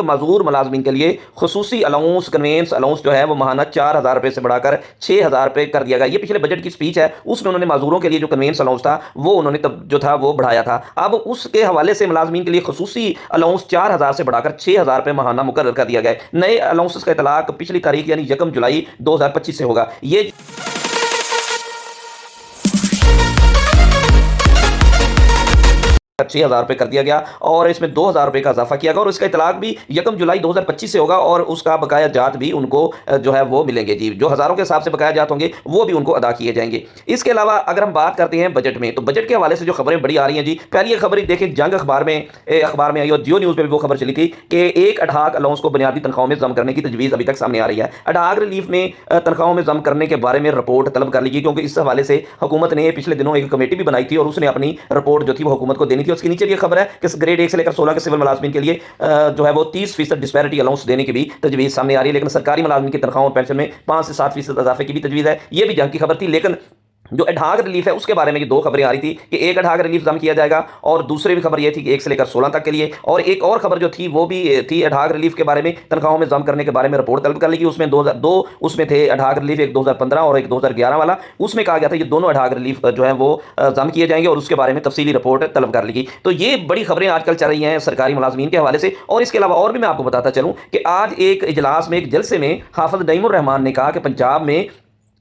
मजदूर मुलाजमीन के लिए खुसूसी अलाउंस कन्वेंस अलाउंस जो है वो माहाना 4,000 रुपये से बढ़ाकर 6,000 रुपये कर दिया गया। ये पिछले बजट की स्पीच है, उसमें उन्होंने मजदूरों के लिए जो कन्वेंस अलाउंस था वो उन्होंने तब जो था वो बढ़ाया था। अब उसके हवाले से मुलाजमीन के लिए खुसूसी अलाउंस 4,000 से बढ़ाकर 6,000 रुपये माहाना मुकर्रर कर दिया गया। नए अलाउंस का इतलाक पिछली तारीख यानी 1 जुलाई 2025 से होगा। ये 6,000 रुपये कर दिया गया और इसमें 2,000 रुपये का इजाफा किया गया और इसका इतलाक भी 1 जुलाई 2025 से होगा और उसका बकाया जात भी उनको जो है वो मिलेंगे जी, जो हज़ारों के हिसाब से बकाया जात होंगे वो भी उनको अदा किए जाएंगे। इसके अलावा अगर हम बात करते हैं बजट में, तो बजट के हवाले से जो खबरें बड़ी आ रही हैं जी, पहली खबर देखें जंग अखबार में आई और जियो न्यूज़ पर भी वो खबर चली थी कि एक अडहाक अलाउंस को बुनियादी तनख्वाहों में जम करने की तजवीज़ अभी तक सामने आ रही है। अडहाक रिलीफ में तनख्वाहों में जम करने के बारे में रिपोर्ट तलब कर ली गई, क्योंकि इस हवाले से हुकूमत ने पिछले दिनों एक कमेटी भी बनाई थी और उसने अपनी रिपोर्ट जो थी वो हुकूमत को देनी थी। उसके नीचे ये खबर है कि ग्रेड 1 से लेकर 16 के सिविल मुलाजमीन के लिए जो है वो 30% डिस्पैरिटी अलाउंस देने की भी तजवीज़ सामने आ रही है, लेकिन सरकारी मुलाजमीन की तनख्वाहों और पेंशन में 5 से 7% इजाफे की भी तजवीज़ है। ये भी जंग की खबर थी। लेकिन जो अडहाक रिलीफ है उसके बारे में ये दो खबरें आ रही थी कि एक अडहाक रिलीफ जम किया जाएगा और दूसरी भी खबर ये थी कि 1 से लेकर 16 तक के लिए, और एक और खबर जो थी वो भी थी अडहाक रिलीफ के बारे में, तनख्वाहों में जम करने के बारे में रिपोर्ट तलब कर ली गई। उसमें 2002 उसमें थे अडहाक रिलीफ, एक 2015 और एक 2011 वाला। उसमें कहा गया था ये दोनों अडहाक रिलीफ जो है वो जम किए जाएंगे और उसके बारे में तफसीली रिपोर्ट तलब कर ली गई। तो ये बड़ी खबरें आजकल चल रही हैं सरकारी मुलाजमीन के हवाले से। और इसके अलावा और भी मैं आपको बताता चलूँ कि आज एक इजलास में, एक जलसे में हाफिज नईमुर रहमान ने कहा कि पंजाब में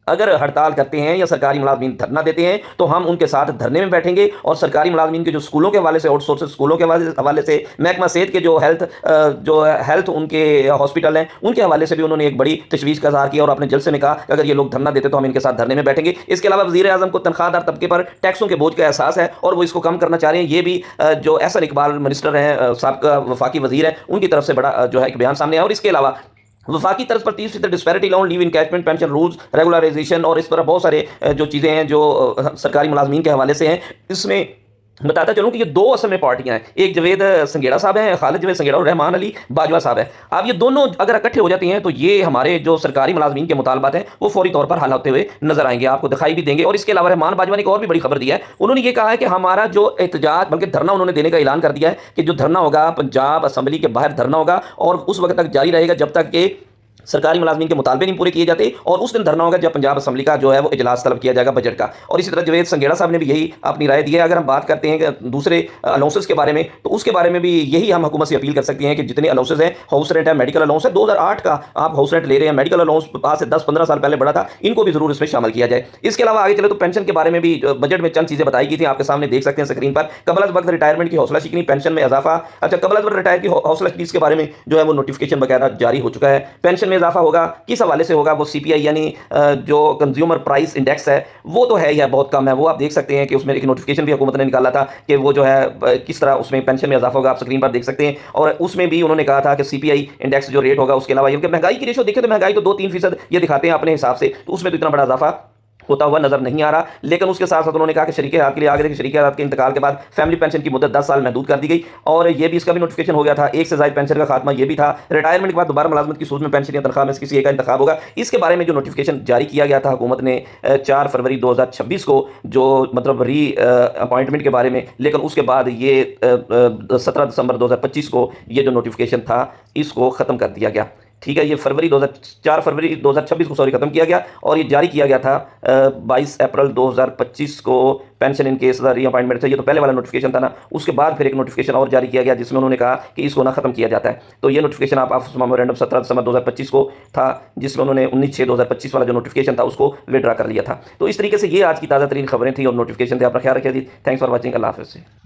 अगर हड़ताल करते हैं या सरकारी मुलाजमीन धरना देते हैं तो हम उनके साथ धरने में बैठेंगे, और सरकारी मुलाजमीन के जो स्कूलों के हवाले से, आउटसोर्स स्कूलों के हवाले से, महकमा सेहत के जो हेल्थ उनके हॉस्पिटल हैं उनके हवाले से भी उन्होंने एक बड़ी तशवीश का इज़हार किया और अपने जलसे में कहा कि अगर ये लोग धरना देते तो हम इनके साथ धरने में बैठेंगे। इसके अलावा वज़ीर आज़म को तनख्वाहदार तबके पर टैक्सों के बोझ का एहसास है और वो इसको कम करना चाह रहे हैं। ये भी जो एहसन इकबाल मिनिस्टर हैं, साबिक़ा वफाकी वज़ीर है, उनकी तरफ से बड़ा जो है एक बयान सामने आया। और इसके अलावा वफाकी तर्ज पर 30% disparity allowance, leave encashment, pension rules, regularisation और इस तरह बहुत सारे जो चीज़ें हैं जो सरकारी मुलाजमीन के हवाले से हैं। इसमें बताता चलूँ कि ये दो असल में पार्टियां हैं, एक जवेद संगेड़ा साहब हैं, खालिद जवेद संगेड़ा और रहमान अली बाजवा साहब है। अब ये दोनों अगर इकट्ठे हो जाती हैं तो ये हमारे जो सरकारी मुलाजमीन के मुतालबात हैं वो फौरी तौर पर हल होते हुए नजर आएंगे, आपको दिखाई भी देंगे। और इसके अलावा रहमान बाजवा ने एक और भी बड़ी खबर दी है। उन्होंने ये कहा है कि हमारा जो एहतजाज, बल्कि धरना उन्होंने देने का ऐलान कर दिया है कि जो धरना होगा पंजाब असम्बली के बाहर धरना होगा और उस वक्त तक जारी रहेगा जब तक कि सरकारी मुलाजमीन के मुतालबे नहीं पूरे किए जाते, और उस दिन धरना होगा जब पंजाब असम्बली का जो है वो इजलास तलब किया जाएगा बजट का। और इसी तरह जवेद संगेड़ा साहब ने भी यही अपनी राय दी है। अगर हम बात करते हैं कि दूसरे अलाउंसेस के बारे में, तो उसके बारे में भी यही हम हुकूमत से अपील कर सकते हैं कि जितने अलाउंसेस हैं, हाउस रेंट है, मेडिकल अलाउंस है, 2008 का आप हाउस रेंट ले रहे हैं, मेडिकल अलाउंस आज से 10-15 साल पहले बढ़ा था, इनको भी जरूर इसमें शामिल किया जाए। इसके अलावा आगे चले तो पेंशन के बारे में भी बजट में चंद चीजें बताई गई थी, आपके सामने देख सकते हैं स्क्रीन पर। कबल अज़ वक्त रिटायरमेंट की हौसला शिकनी, पेंशन में इजाफा। अच्छा, कबल अज़ वक्त रिटायर की हौसला शिकनी के बारे में जो है वो नोटिफिकेशन वगैरह जारी हो चुका है। पेंशन में इजाफा होगा, किस हवाले से होगा, वो CPI यानी जो कंज्यूमर प्राइस इंडेक्स है वो तो है या बहुत कम है, वो आप देख सकते हैं कि उसमें एक नोटिफिकेशन भी हुकूमत ने निकाला था कि वो जो है किस तरह उसमें पेंशन में इजाफा होगा, आप स्क्रीन पर देख सकते हैं। और उसमें भी उन्होंने कहा था कि CPI इंडेक्स जो रेट होगा, उसके अलावा महंगाई की रेशो देखें तो महंगाई तो 2-3% ये दिखाते हैं अपने हिसाब से, तो उसमें तो इतना बड़ा इजाफा होता हुआ नजर नहीं आ रहा। लेकिन उसके साथ साथ उन्होंने कहा कि शरीके हाथ के लिए आगे देखिए, शरीके हाथ के इंतकाल के बाद फैमिली पेंशन की मुद्दत 10 साल महदूद कर दी गई, और ये भी इसका भी नोटिफिकेशन हो गया था। एक से ज़ायद पेंशन का खात्मा ये भी था। रिटायरमेंट के बाद दोबारा मुलाजमत की सूरत में पेंशन या तनख्वाह में से किसी एक का इंतखाब होगा। इसके बारे में जो नोटिफिकेशन जारी किया गया था हुकूमत ने 4 फरवरी 2026 को, जो मतलब री अपॉइंटमेंट के बारे में, लेकिन उसके बाद ये 17 दिसंबर 2025 को ये जो नोटिफिकेशन था इसको ख़त्म कर दिया गया। ठीक है, ये 4 फरवरी 2026 को खत्म किया गया और ये जारी किया गया था 22 अप्रैल 2025 को। पेंशन इन केस री अपॉइंटमेंट था, ये तो पहले वाला नोटिफिकेशन था ना। उसके बाद फिर एक नोटिफिकेशन और जारी किया गया जिसमें उन्होंने कहा कि इसको ना ख़त्म किया जाता है। तो ये नोटिफिकेशन आप मेमोरेंडम 17 दिसंबर 2025 को था, जिसमें उन्होंने 19/6/2025 वाला जो नोटिफिकेशन था उसको विड्रा कर लिया था। तो इस तरीके से ये आज की ताज़ा तरीन खबरें थी और नोटिफिकेशन थे। अपना ख्याल रखिए जी। Thanks for watching. अल्लाह हाफ़िज़।